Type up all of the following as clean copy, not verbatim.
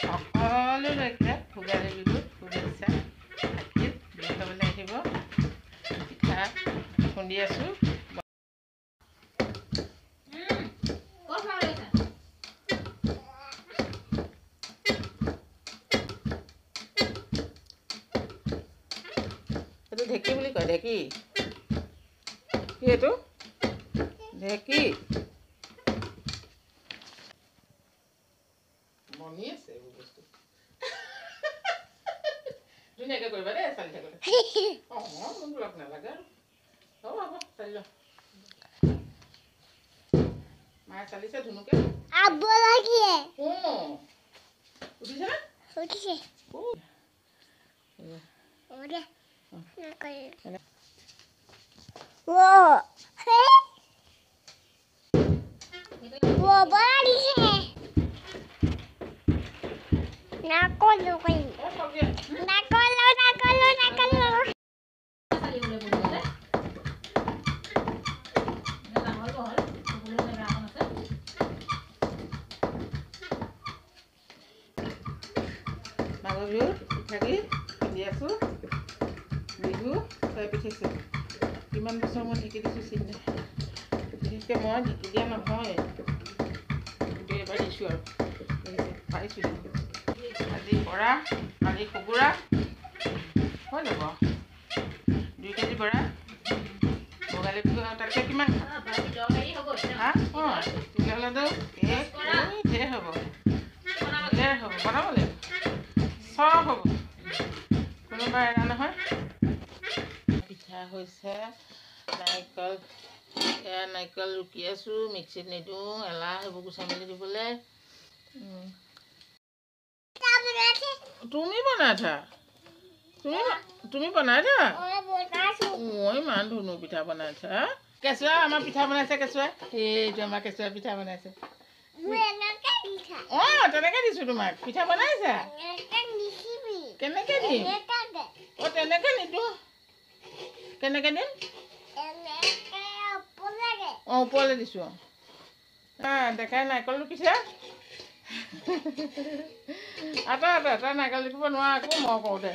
সকলোলৈকে ভোগালী বিহুত শুভেচ্ছা থাকিল। বিহু খাবলৈ আহিব। পিঠা খুন্দি আছোঁ। এইটো ঢেঁকী বুলি কয়। ঢেঁকী কি এইটো? ঢেঁকী মনি আছে এইবোৰ বস্তু। ধুনীয়াকৈ কৰিবা দেই চালি থাকোঁতে। অঁ মোক লগ নালাগে আৰু হ'ব হ'ব চালি লওঁ। মায়ে চালিছে ধুনুকে। উঠিছেনে? উঠিছে। মাঘৰ বিহুত পিঠাগুড়ি খুন্দি আছোঁ। বিহু চাই পিঠিছোঁ। কিমান বছৰ মই ঢেঁকী দিছোঁ চিন নাই। বিশেষকৈ মই ঢেঁকী দিয়া নহয়, কিন্তু এইবাৰ দিছোঁ আৰু পাৰিছোঁ। আজি বৰা, কালি কুকুৰা হৈ যাব। 2 কেজি বৰা। ভোগালী বিহু আৰু তাতকৈ কিমান হা? অঁ তিলৰ লাডু কেক ঢেৰ হ'ব। ঢেৰ হ'ব, বনাব লাগিব। চব হ'ব, কোনোবা এৰা নহয়। পিঠা হৈছে নাৰিকল। এয়া নাৰিকল ৰুকি আছোঁ, মিক্সিত নিদিওঁ, এলাহ সেইবোৰ গুচাই মেলি দিবলৈ। তুমি বনাই থা। তুমি বনাই থা। মই ইমান ধুনু পিঠা বনাই থা। কেঁচুৱাই আমাৰ পিঠা বনাইছে। কেঁচুৱাই সেইটো আমাৰ কেঁচুৱাই পিঠা বনাইছে। অঁ তেনেকৈ দিছোঁ তোমাক। পিঠা বনাইছা? কেনেকৈ দিম? অঁ তেনেকৈ নিদিওঁ। কেনেকৈ দিম? অঁ ওপৰলৈ দিছোঁ। অঁ দেখাই নাৰিকল ৰুকিছে। তই নাৰিকল ৰুকিব নোৱাৰ আকৌ মই কৰোঁতে।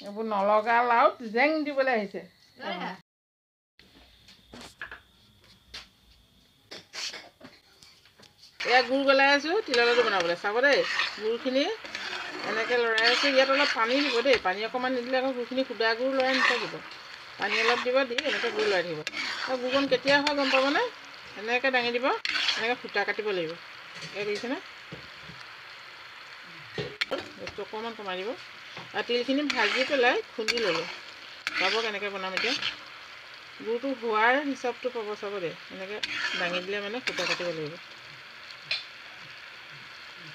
এইবোৰ নলগা লাওত জেং দিবলৈ আহিছে। এয়া গুড় গলাই আছোঁ তিলৰ লাডু বনাবলৈ। চাব দেই, গুড়খিনি এনেকৈ লৰাই আছোঁ। ইয়াত অলপ পানী দিব দেই। পানী অকণমান নিদিলে আকৌ গুড়খিনি সুদা গুড় লৰাই নাথাকিব। পানী অলপ দিব, দি এনেকৈ গুড় লৰাই থাকিব। আৰু গুড়কণ কেতিয়া হয় গম পাবনে? এনেকৈ দাঙি দিব, এনেকৈ সূতা কাটিব লাগিব। এই দেখিছেনে? বস্তু অকণমান কমাই দিব। আৰু তিলখিনি ভাজি পেলাই খুন্দি ল'লোঁ। চাব কেনেকৈ বনাম এতিয়া। গুড়টো হোৱাৰ হিচাপটো পাব। চাব দেই, এনেকৈ দাঙি দিলে মানে সূতা কাটিব লাগিব।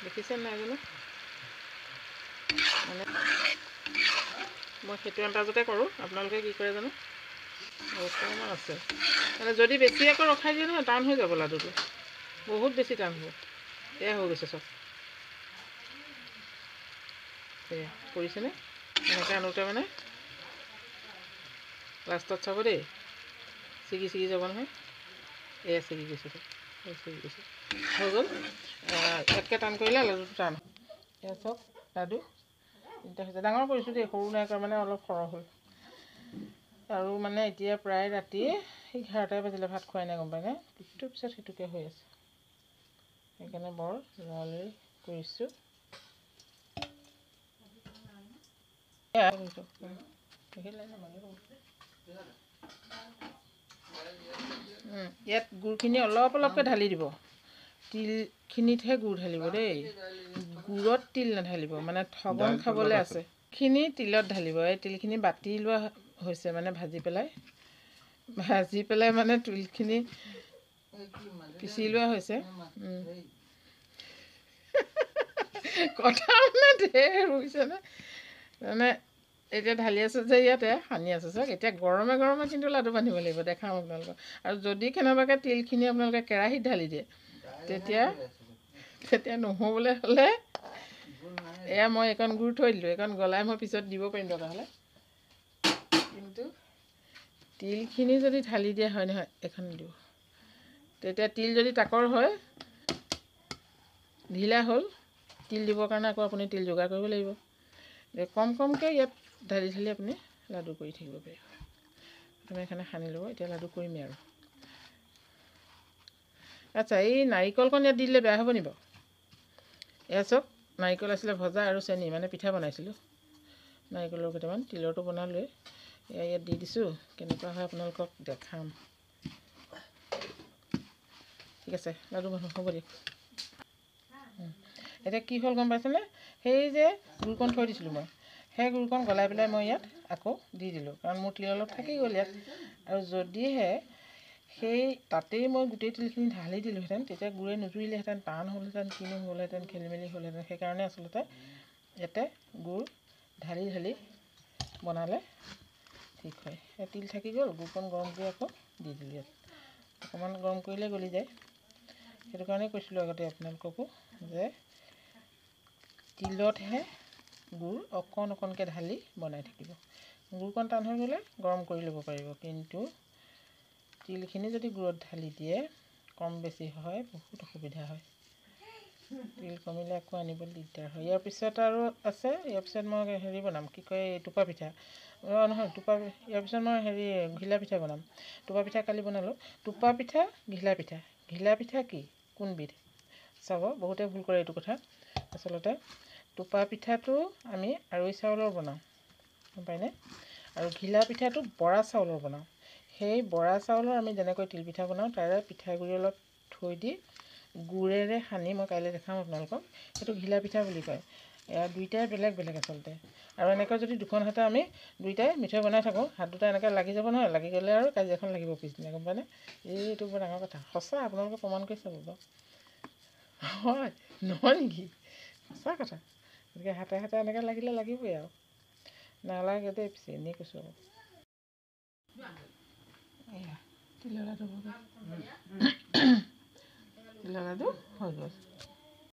দেখিছে নাই জানো? মানে মই সেইটো আন্দাজতে কৰোঁ। আপোনালোকে কি কৰে জানো? অকণমান আছে মানে যদি বেছি আকৌ ৰখাই দিয়ে নহয়, টান হৈ যাব লাডুটো। বহুত বেছি টান হ'ব। এয়া হৈ গৈছে চব। এয়া কৰিছেনে? এনেকৈ আনোতে মানে লাষ্টত চাব দেই, ছিগি যাব নহয়। এয়া ছিগি গৈছে চব। ছিগি গৈছে। হৈ গ'ল। ইয়াতকৈ টান কৰিলে লাডুটো টান। এয়া চব লাডু তিনিটা হৈছে। ডাঙৰ কৰিছোঁ দেই, সৰু নাই কৰা মানে অলপ সৰহ হ'ল। আৰু মানে এতিয়া প্ৰায় ৰাতি 11টাই বাজিলে, ভাত খোৱাই নাই গম পায়নে? ইটোৰ পিছত সিটোকে হৈ আছে। সেইকাৰণে বৰ লৰালৰি কৰিছোঁ। ইয়াত গুড়খিনি অলপ অলপকৈ ঢালি দিব। তিলখিনিতহে গুড় ঢালিব দেই। গুড়ত তিল নাঢালিব, মানে ঠগন খাবলৈ আছে। খিনি তিলত ঢালিব। এই তিলখিনি বাতি লোৱা হৈছে, মানে ভাজি পেলাই মানে তিলখিনি পিচি লোৱা হৈছে। কথা মানে ঢেৰ বুজিছেনে? মানে এতিয়া ঢালি আছোঁ যে ইয়াতে সানি আছোঁ চাওক। এতিয়া গৰমে গৰমে কিন্তু লাডু বান্ধিব লাগিব, দেখাম আপোনালোকক। আৰু যদি কেনেবাকৈ তিলখিনি আপোনালোকে কেৰাহীত ঢালি দিয়ে, তেতিয়া নহ'বলৈ হ'লে এয়া মই এইকণ গুড় থৈ দিলোঁ। এইকণ গলাই মই পিছত দিব পাৰিম দৰকাৰ হ'লে। কিন্তু তিলখিনি যদি ঢালি দিয়া হয় নহয়, এইখন দিব, তেতিয়া তিল যদি তাকৰ হয় ঢিলা হ'ল তিল দিবৰ কাৰণে আকৌ আপুনি তিল যোগাৰ কৰিব লাগিব কম কমকৈ ইয়াত ঢালি ঢালি আপুনি লাডু কৰি থাকিব পাৰিব প্ৰথমে এখানে সানি ল'ব এতিয়া লাডু কৰিমেই আৰু আচ্ছা এই নাৰিকলকণ ইয়াত দি দিলে বেয়া হ'ব নি বাৰু এয়া চাওক নাৰিকল আছিলে ভজা আৰু চেনি মানে পিঠা বনাইছিলোঁ নাৰিকলৰ কেইটামান তিলৰটো বনালোৱে এয়া ইয়াত দি দিছোঁ কেনেকুৱা হয় আপোনালোকক দেখাম ঠিক আছে লাডু বনাব হ'ব দিয়ক এতিয়া কি হ'ল গম পাইছেনে সেই যে গুড়কণ থৈ দিছিলোঁ মই সেই গুড়কণ গলাই পেলাই মই ইয়াত আকৌ দি দিলোঁ কাৰণ মোৰ তিল অলপ থাকি গ'ল ইয়াত আৰু যদিহে সেই তাতেই মই গোটেই তিলখিনি ঢালি দিলোঁহেঁতেন তেতিয়া গুড়ে নুজুৰিলেহেঁতেন টান হ'লহেঁতেন কিনো হ'লহেঁতেন খেলি মেলি হ'লহেঁতেন সেইকাৰণে আচলতে ইয়াতে গুড় ঢালি ঢালি বনালে ঠিক হয় এই তিল থাকি গ'ল গুড়কণ গৰম কৰি আকৌ দি দিলোঁ ইয়াত অকণমান গৰম কৰিলে গলি যায় সেইটো কাৰণে কৈছিলোঁ আগতে আপোনালোককো যে তিলতহে গুড় অকণ অকণকৈ ঢালি বনাই থাকিব গুড়কণ টান হৈ গ'লে গৰম কৰি ল'ব পাৰিব কিন্তু তিলখিনি যদি গুড়ত ঢালি দিয়ে কম বেছি হয় বহুত অসুবিধা হয় তিল কমিলে আকৌ আনিবলৈ দিগদাৰ হয় ইয়াৰ পিছত আৰু আছে ইয়াৰ পিছত মই হেৰি বনাম কি কয় টোপা পিঠা নহয় ইয়াৰ পিছত মই হেৰি ঘিলা পিঠা বনাম টোপা পিঠা কালি বনালোঁ টোপা পিঠা ঘিলা পিঠা কি কোনবিধ চাব বহুতে ভুল কৰে এইটো কথা আচলতে টোপা পিঠাটো আমি আৰৈ চাউলৰ বনাওঁ গম পায়নে আৰু ঘিলা পিঠাটো বৰা চাউলৰ বনাওঁ সেই বৰা চাউলৰ আমি যেনেকৈ তিল পিঠা বনাওঁ তাৰে পিঠাগুড়ি অলপ থৈ দি গুড়েৰে সানি মই কাইলৈ দেখাম আপোনালোকক সেইটো ঘিলা পিঠা বুলি কয় এয়া দুইটাই বেলেগ বেলেগ আচলতে আৰু এনেকৈ যদি দুখন হাতে আমি দুইটাই মিঠৈ বনাই থাকোঁ হাত দুটা এনেকৈ লাগি যাব নহয় লাগি গ'লে আৰু কাজিয়াখন লাগিব পিছদিনা গম পায়নে এইটো বৰ ডাঙৰ কথা সঁচা আপোনালোকে প্ৰমাণ কৰি চাব বাৰু হয় নহয় নেকি সঁচা কথা গতিকে হাতে হাতে এনেকৈ লাগিলে লাগিবই আৰু নালাগে দেই পিছে এনেই কৈছোঁ আৰু এয়া তিলৰ লাডু তিলৰ লাডু হৈ গ'ল